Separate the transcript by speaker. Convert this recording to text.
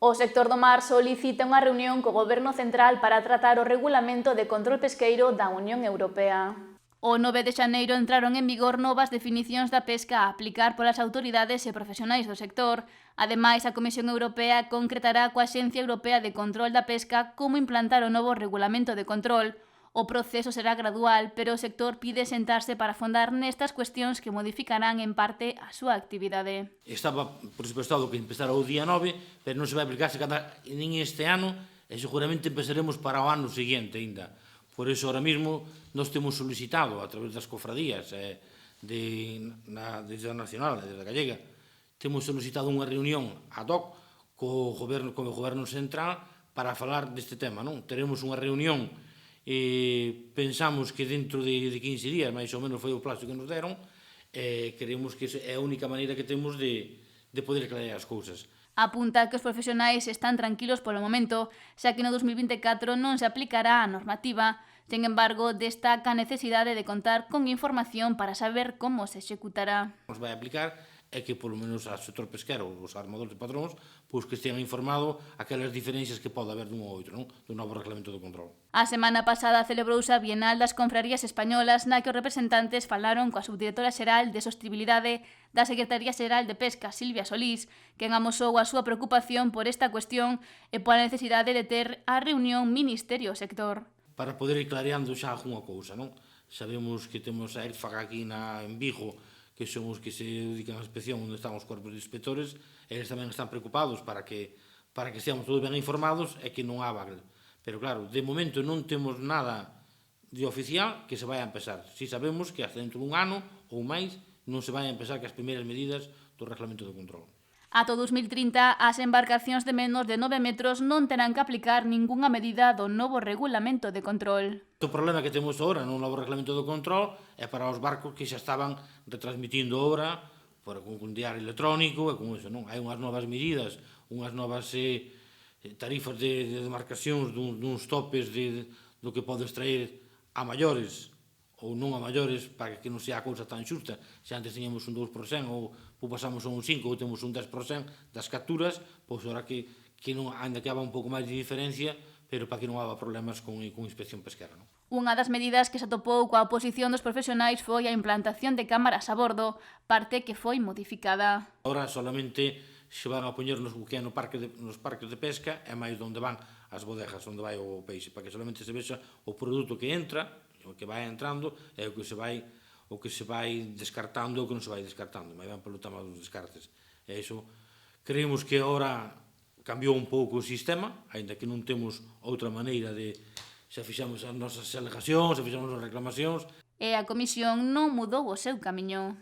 Speaker 1: O sector do mar solicita unha reunión co Goberno Central para tratar o regulamento de control pesqueiro da Unión Europea. O 9 de xaneiro entraron en vigor novas definicións da pesca a aplicar polas autoridades e profesionais do sector. Ademais, a Comisión Europea concretará coa Axencia Europea de Control da Pesca como implantar o novo regulamento de control. O proceso será gradual, pero o sector pide sentarse para afondar nestas cuestións que modificarán en parte a súa actividade.
Speaker 2: Estaba presupuestado que empezara o día 9, pero non se vai aplicarse nin este ano e seguramente empezaremos para o ano seguinte ainda. Por iso, ahora mesmo, nós temos solicitado, a través das cofradías desde a nacional e desde a gallega, temos solicitado unha reunión ad hoc co Goberno Central para falar deste tema. Teremos unha reunión e pensamos que dentro de 15 días, máis ou menos foi o plazo que nos deron, creemos que é a única maneira que temos de poder aclarar as cousas.
Speaker 1: Apunta que os profesionais están tranquilos polo momento, xa que no 2024 non se aplicará a normativa. Sen embargo, destaca a necesidade de contar con información para saber como se executará.
Speaker 2: Nos vai aplicar é que, polo menos, ao sector pesquero, os armadores e patróns, pois que estean informados aquelas diferencias que pode haber dun ou outro, do novo reglamento do control.
Speaker 1: A semana pasada celebrouse a Bienal das Confrarías Españolas, na que os representantes falaron coa subdirectora xeral de Sostibilidade da Secretaría Xeral de Pesca, Silvia Solís, quen amosou a súa preocupación por esta cuestión e pola necesidade de ter a reunión Ministerio-Sector.
Speaker 2: Para poder ir clareando xa algunha cousa, Sabemos que temos a ERFAG aquí en Vigo, que son os que se dedican á inspección onde están os corpos de inspectores, eles tamén están preocupados para que esteamos todos ben informados e que non haga. Pero claro, de momento non temos nada de oficial que se vai a empezar. Si sabemos que hasta dentro dun ano ou máis non se vai a empezar que as primeiras medidas do reglamento de control.
Speaker 1: Ata 2030, as embarcacións de menos de 9 metros non terán que aplicar ningunha medida do novo regulamento de control.
Speaker 2: O problema que temos agora no novo reglamento do control é para os barcos que xa estaban retransmitindo obra con diario electrónico e con iso. Hai unhas novas medidas, unhas novas tarifas de demarcacións duns topes do que pode extraer a maiores ou non a maiores, para que non sea a cousa tan xusta. Se antes teníamos un 2% ou pasamos a un 5% ou temos un 10% das capturas, pois agora que ainda que haga un pouco máis de diferencia, pero para que non haga problemas con inspección pesquera.
Speaker 1: Unha das medidas que se atopou coa oposición dos profesionais foi a implantación de cámaras a bordo, parte que foi modificada.
Speaker 2: Agora solamente se van a poñer nos parques de pesca e máis onde van as bodegas, onde vai o peixe, para que solamente se vexa o produto que entra, o que vai entrando e o que se vai descartando ou que non se vai descartando, máis ben polo tema dos descartes. E iso, creemos que agora cambiou un pouco o sistema, aínda que non temos outra maneira de se fixamos as nosas alegacións, se fixamos as reclamacións.
Speaker 1: E a Comisión non mudou o seu camiño.